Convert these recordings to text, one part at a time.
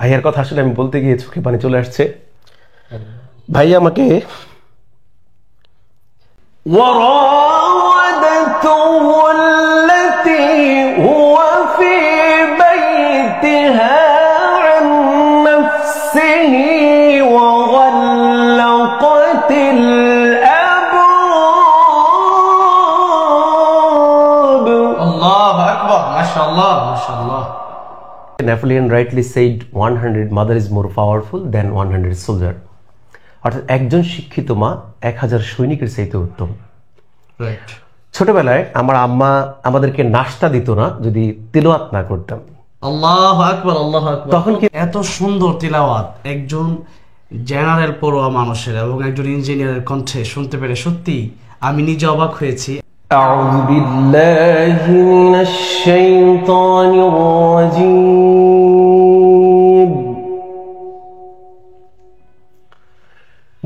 ভাইয়ার কথা আসলে আমি বলতে গিয়ে চোখে পানি চলে আসছে। ভাই আমাকে وراودته التي هو في بيتها عن نفسه وغلقت الأبواب. الله أكبر ما شاء الله ما شاء الله. Napoleon rightly said 100 mother is more powerful than 100 soldier. অর্থাৎ একজন শিক্ষিত মা 1000 সৈনিকের চাইতে উত্তম। রাইট। ছোটবেলায় আমার আম্মা আমাদেরকে নাস্তা দিত না যদি তিলাওয়াত না করতাম। আল্লাহু আকবার আল্লাহু আকবার। তখন কি এত সুন্দর তিলাওয়াত একজন জেনারেল পড়ুয়া মানুষের এবং একজন ইঞ্জিনিয়ারের কণ্ঠে শুনতে পেরে সত্যি আমি নিজে অবাক হয়েছি। আউযু বিল্লাহি মিনাশ শাইতানির রাজীম।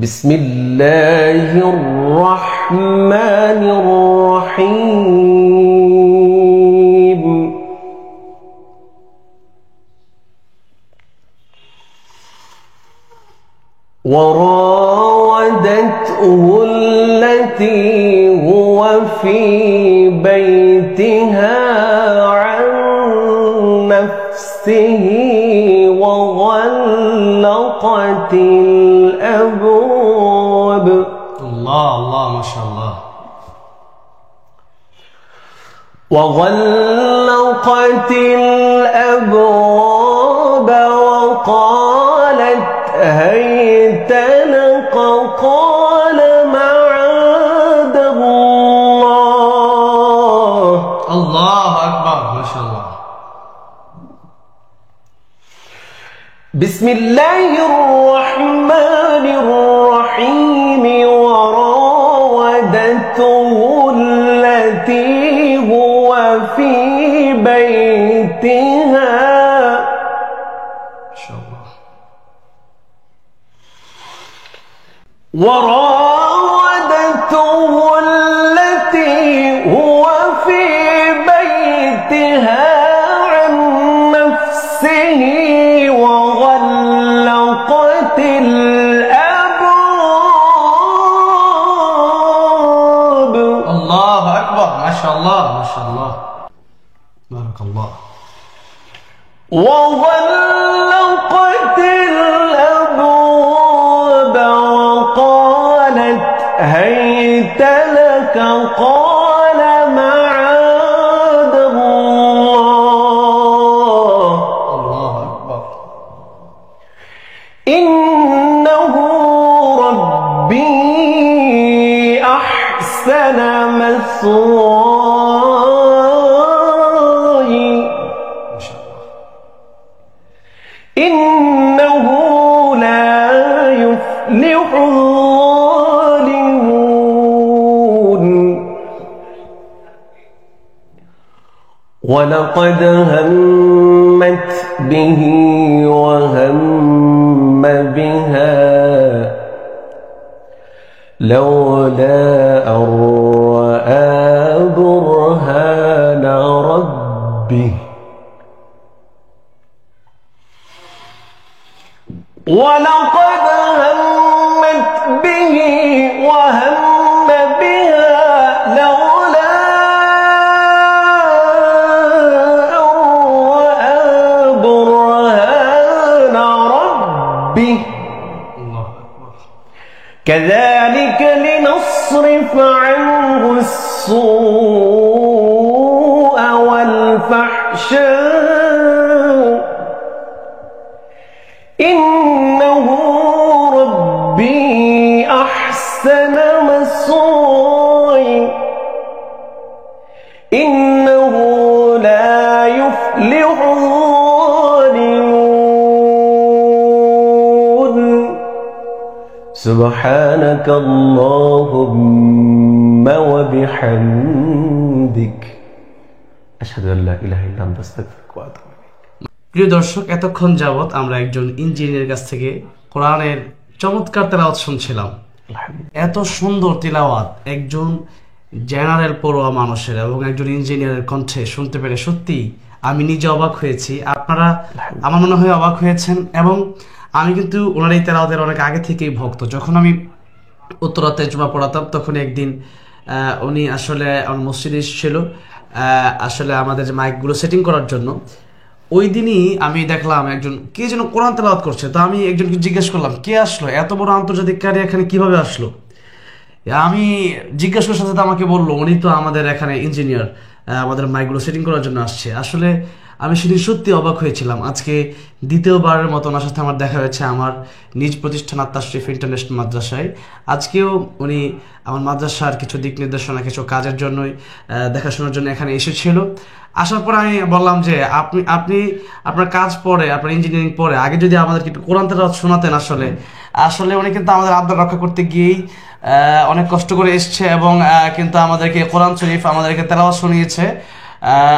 বিসমিল্লাহির রহমানির রহিম। وراودته التي هو في بيتها عن نفسه وغلقت الأبواب. الله الله ما شاء الله. وغلقت الأبواب وقالت هيت لك قال معاذ الله. الله أكبر ما شاء الله. بسم الله الرحمن الرحيم. وراودته التي هو في بيتها ما شاء الله. وراودته التي هو في بيتها عن نفسه وغلقت الأبواب. الله أكبر ما شاء الله ما شاء الله. بارك الله. وغلقت الأبواب وقالت هيت لك قال معاذ الله. الله أكبر. إنه ربي أحسن مثواي ما شاء الله. إنه لا يفلح الظالمون. ولقد همت به وهم بها لولا أن رأى برهان ربه. ولقد همت به وهم بها لولا أن رأى برهان ربه. الله أكبر. كذلك لنصرف عنه السوء والفحشاء إنه ربي أحسن مثواي إنه لا يفلح الظالمون. سبحانك اللهم وبحمدك أشهد أن لا إله إلا أنت أستغفرك وأتوب إليك. প্রিয় দর্শক, এতক্ষণ যাবত আমরা একজন ইঞ্জিনিয়ারের কাছ থেকে কোরআনের চমৎকার তেলাওয়াত শুনছিলাম। এত সুন্দর তেলাওয়াত একজন জেনারেল পড়ুয়া মানুষের এবং একজন ইঞ্জিনিয়ারের কণ্ঠে শুনতে পেরে সত্যি আমি নিজে অবাক হয়েছি, আপনারা আমার মনে হয় অবাক হয়েছেন। এবং আমি কিন্তু ওনার এই তেলাওয়াতের অনেক আগে থেকেই ভক্ত। যখন আমি উত্তরাতে জুমা পড়াতাম তখন একদিন উনি আসলে আমার মসজিদে এসেছিল আসলে আমাদের যে মাইকগুলো সেটিং করার জন্য। ওই দিনই আমি দেখলাম একজন কে যেন কোরআন তেলাওয়াত করছে। তো আমি একজনকে জিজ্ঞেস করলাম, কে আসলো, এত বড় আন্তর্জাতিক কারি এখানে কিভাবে আসলো? আমি জিজ্ঞেস করার সাথে সাথে আমাকে বললো উনি তো আমাদের এখানে ইঞ্জিনিয়ার, আমাদের মাইকগুলো সেটিং করার জন্য আসছে। আসলে আমি সেদিন সত্যি অবাক হয়েছিলাম। আজকে দ্বিতীয়বারের মতো ওনার সাথে আমার দেখা হয়েছে আমার নিজ প্রতিষ্ঠান আত্মাশরীফ ইন্টারন্যাশনাল মাদ্রাসায়। আজকেও উনি আমার মাদ্রাসার কিছু দিক নির্দেশনা, কিছু কাজের জন্যই দেখাশোনার জন্য এখানে এসেছিল। আসার পর আমি বললাম যে আপনি আপনার কাজ পরে, আপনার ইঞ্জিনিয়ারিং পরে আগে যদি আমাদেরকে একটু কোরআন তেলাওয়াত শোনাতেন। আসলে উনি কিন্তু আমাদের আবদার রক্ষা করতে গিয়েই অনেক কষ্ট করে এসছে এবং কিন্তু আমাদেরকে কোরআন শরীফ আমাদেরকে তেলাওয়াত শুনিয়েছে।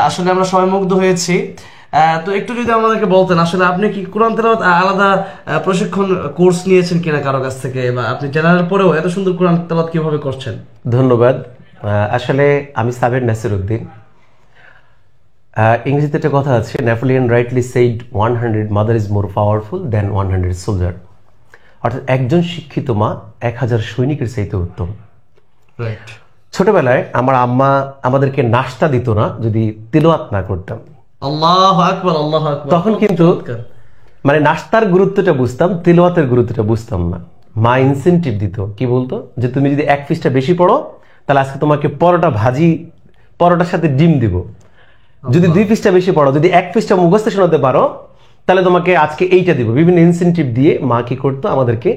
আসলে আমরা সবাই মুগ্ধ হয়েছি। তো একটু যদি আমাদেরকে বলতেন, আসলে আপনি কি কোরআন তেলাওয়াত আলাদা প্রশিক্ষণ কোর্স নিয়েছেন কিনা কারো কাছ থেকে, বা আপনি জেনারেল পরেও এত সুন্দর কোরআন তেলাওয়াত কিভাবে করছেন? ধন্যবাদ। আসলে আমি সাবের নাসির উদ্দিন। ইংরেজিতে একটা কথা আছে, Napoleon rightly said 100 mother is more powerful than 100 soldier. অর্থাৎ একজন শিক্ষিত মা 1000 সৈনিকের চাইতে উত্তম। রাইট। ছোটবেলায় আমার আম্মা আমাদেরকে নাস্তা দিত না যদি তিলাওয়াত না করতাম। আল্লাহু আকবার, আল্লাহু আকবার। তখন কিন্তু মানে নাস্তার গুরুত্বটা বুঝতাম, তিলাওয়াতের গুরুত্বটা বুঝতাম না। মা ইনসেন্টিভ দিত, কি বলতো যে তুমি যদি 1 পৃষ্ঠা বেশি পড়ো তাহলে আজকে তোমাকে পরোটা ভাজি, পরোটার সাথে ডিম দিব। যদি 2 পৃষ্ঠা বেশি পড়ো, যদি 1 পৃষ্ঠা মুখস্থ শোনাতে পারো তাহলে তোমাকে আজকে এইটা দিব। বিভিন্ন ইনসেন্টিভ দিয়ে মা কি করতো, আমাদেরকে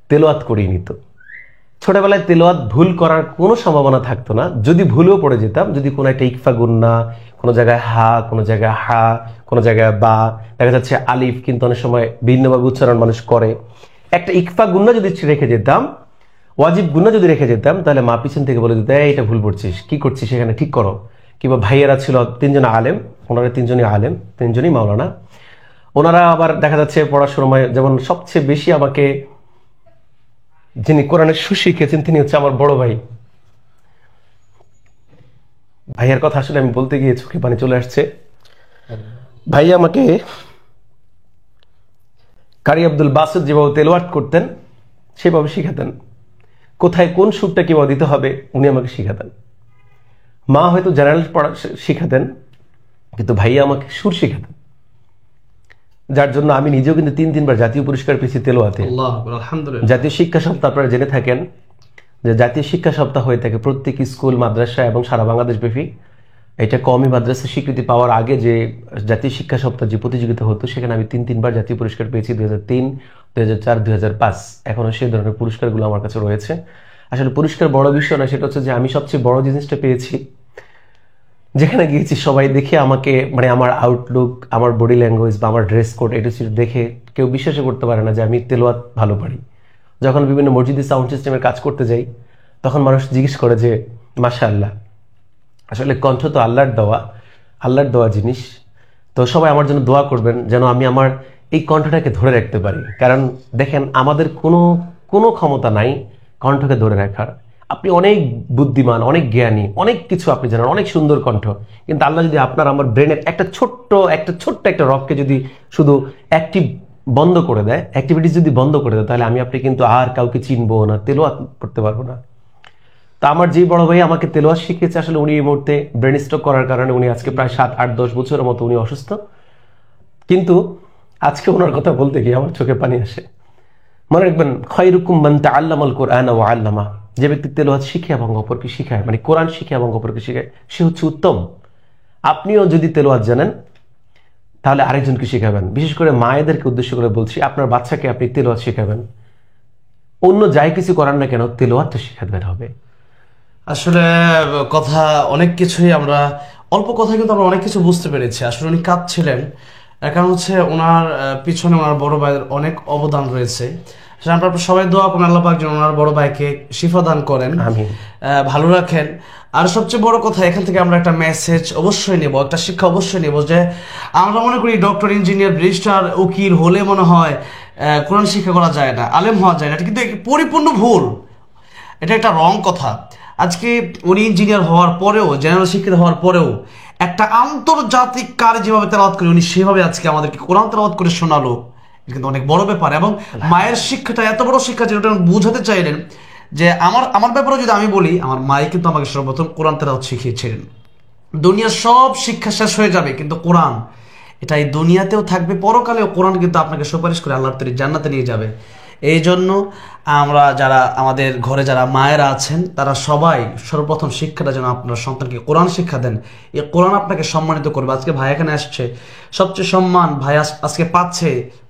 তেলাওয়াত করিয়ে নিত। ছোটবেলায় তেলাওয়াত ভুল করার কোনো সম্ভাবনা থাকতো না। যদি ভুলেও পড়ে যেতাম, যদি কোনো একটা ইকফা গুন্না, কোনো জায়গায় হা, কোনো জায়গায় হা, কোনো জায়গায় বা, দেখা যাচ্ছে আলিফ কিন্তু অনেক সময় ভিন্নভাবে উচ্চারণ মানুষ করে, একটা ইকফা গুন্না যদি রেখে যেতাম, ওয়াজিব গুন্না যদি রেখে যেতাম, তাহলে মা পিছন থেকে বলে দিত, এটা ভুল পড়ছিস, কি করছিস সেখানে, ঠিক করো। কিংবা ভাইয়েরা ছিল 3 জন আলেম, ওনারা 3 জনই আলেম, 3 জনই মাওলানা। ওনারা আবার দেখা যাচ্ছে পড়ার সময় যেমন সবচেয়ে বেশি আমাকে যিনি কোরআনের সুশিখেছেন তিনি হচ্ছে আমার বড় ভাই। ভাইয়ার কথা আসলে আমি বলতে গিয়ে চোখে পানি চলে আসছে। ভাই আমাকে কারি আব্দুল বাসিত যেভাবে তেলাওয়াত করতেন সেভাবে শিখাতেন। কোথায় কোন সুরটা কিভাবে দিতে হবে উনি আমাকে শিখাতেন। মা হয়তো জেনারেল পড়া শিখাতেন, কিন্তু ভাইয়া আমাকে সুর শিখাতেন, যার জন্য আমি নিজেও কিন্তু 3 বার জাতীয় পুরস্কার পেয়েছি তেলাওয়াতে। আলহামদুলিল্লাহ। জাতীয় শিক্ষা সপ্তাহ আপনারা জেনে থাকেন যে জাতীয় শিক্ষা সপ্তাহ হয়ে থাকে প্রত্যেক স্কুল, মাদ্রাসা এবং সারা বাংলাদেশ ব্যাপী। এটা কওমি মাদ্রাসা স্বীকৃতি পাওয়ার আগে যে জাতীয় শিক্ষা সপ্তাহ যে প্রতিযোগিতা হতো সেখানে আমি 3 বার জাতীয় পুরস্কার পেয়েছি, 2003, 2004, 2005। এখনো সেই ধরনের পুরস্কারগুলো আমার কাছে রয়েছে। আসলে পুরস্কার বড় বিষয় না, সেটা হচ্ছে যে আমি সবচেয়ে বড় জিনিসটা পেয়েছি, যেখানে গিয়েছি সবাই দেখে আমাকে, মানে আমার আউটলুক, আমার বডি ল্যাঙ্গুয়েজ বা আমার ড্রেস কোড, এটা দেখে কেউ বিশ্বাসই করতে পারে না যে আমি তেলাওয়াত ভালো পারি। যখন বিভিন্ন মসজিদে সাউন্ড সিস্টেমের কাজ করতে যাই তখন মানুষ জিজ্ঞেস করে যে মাশাআল্লাহ। আসলে কণ্ঠ তো আল্লাহর দেওয়া জিনিস। তো সবাই আমার জন্য দোয়া করবেন যেন আমি আমার এই কণ্ঠটাকে ধরে রাখতে পারি। কারণ দেখেন, আমাদের কোনো ক্ষমতা নাই কণ্ঠকে ধরে রাখার। আপনি অনেক বুদ্ধিমান, অনেক জ্ঞানী, অনেক কিছু আপনি জানেন, অনেক সুন্দর কণ্ঠ, কিন্তু আল্লাহ যদি আপনার আমার ব্রেনের একটা ছোট্ট একটা রককে যদি শুধু অ্যাক্টিভ বন্ধ করে দেয়, অ্যাক্টিভিটিস যদি বন্ধ করে দেয়, তাহলে আমি আপনি কিন্তু আর কাউকে চিনবো না, তেলাওয়াত করতে পারবো না। তা আমার যে বড় ভাই আমাকে তেলাওয়াত শিখিয়েছে, আসলে উনি এই মুহূর্তে ব্রেন স্ট্রোক করার কারণে উনি আজকে প্রায় 7, 8, 10 বছরের মতো উনি অসুস্থ। কিন্তু আজকে ওনার কথা বলতে গিয়ে আমার চোখে পানি আসে। মনে রাখবেন, খায়রুকুম মান তাআল্লামাল কুরআনা ওয়া আল্লামা। যে ব্যক্তি তেলাওয়াত শিখে এবং অপরকে শিখায়, মানে কোরআন শিখে এবং অপরকে শিখায়, সে হচ্ছে উত্তম। আপনিও যদি তেলাওয়াত জানেন তাহলে আরেকজনকে শিখাবেন। বিশেষ করে মায়েদেরকে উদ্দেশ্য করে বলছি, আপনার বাচ্চাকে আপনি তেলাওয়াত শিখাবেন। অন্য যাই কিছু করার না কেন, তেলাওয়াতটা শিখাতে হবে। আসলে কথা অনেক কিছুই, আমরা অল্প কথা কিন্তু আমরা অনেক কিছু বুঝতে পেরেছি। আসলে উনি কাঁদছিলেন, কারণ হচ্ছে ওনার পিছনে ওনার বড় ভাইয়ের অনেক অবদান রয়েছে। আমরা সবাই দোয়া করেন আল্লাহ পাক যেন ওনার বড় ভাইকে শিফা দান করেন, ভালো রাখেন। আর সবচেয়ে বড় কথা, এখান থেকে আমরা একটা মেসেজ অবশ্যই নেব, একটা শিক্ষা অবশ্যই নেব, যে আমরা মনে করি ডক্টর, ইঞ্জিনিয়ার, ব্যারিস্টার, উকিল হলে মনে হয় কোরআন শিক্ষা করা যায় না, আলেম হওয়া যায় না। এটা কিন্তু পরিপূর্ণ ভুল, এটা একটা রং কথা। আজকে উনি ইঞ্জিনিয়ার হওয়ার পরেও, জেনারেল শিক্ষিত হওয়ার পরেও একটা আন্তর্জাতিক কারি যেভাবে তেলাওয়াত করে উনি সেভাবে আজকে আমাদেরকে কোরআন তেলাওয়াত করে শোনালো, এটা কিন্তু অনেক বড় ব্যাপার। এবং মায়ের শিক্ষাটা এত বড় শিক্ষা যেটা উনি বুঝাতে চাইলেন যে আমার ব্যাপারে যদি আমি বলি, আমার মাই কিন্তু আমাকে সর্বপ্রথম কোরআন তেলাওয়াত শিখিয়েছিলেন। দুনিয়ার সব শিক্ষা শেষ হয়ে যাবে, কিন্তু কোরআন এটা এই দুনিয়াতেও থাকবে, পরকালেও কোরআন কিন্তু আপনাকে সুপারিশ করে আল্লাহর তৈরি জান্নাতে নিয়ে যাবে। এই জন্য আমরা যারা আমাদের ঘরে যারা মায়েরা আছেন তারা সবাই সর্বপ্রথম শিক্ষাটা যেন আপনার সন্তানকে কোরআন শিক্ষা দেন। এই কোরআন আপনাকে সম্মানিত করবে। আজকে ভাই এখানে আসছে, সবচেয়ে সম্মান ভাই আজকে পাচ্ছে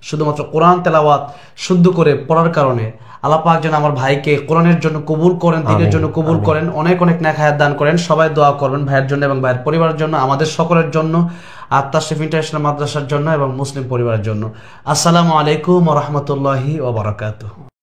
শুধুমাত্র কোরআন তেলাওয়াত শুদ্ধ করে পড়ার কারণে। আল্লাহ পাক যেন আমার ভাইকে কোরআনের জন্য কবুল করেন, দিনের জন্য কবুল করেন, অনেক অনেক নেক হায়াত দান করেন। সবাই দোয়া করবেন ভাইয়ের জন্য এবং ভাইয়ের পরিবারের জন্য, আমাদের সকলের জন্য, আত-তাশরিফ ইন্টারন্যাশনাল মাদ্রাসার জন্য এবং মুসলিম পরিবারের জন্য। আসসালামু আলাইকুম ওয়া রাহমাতুল্লাহি ওয়া বারাকাতুহু।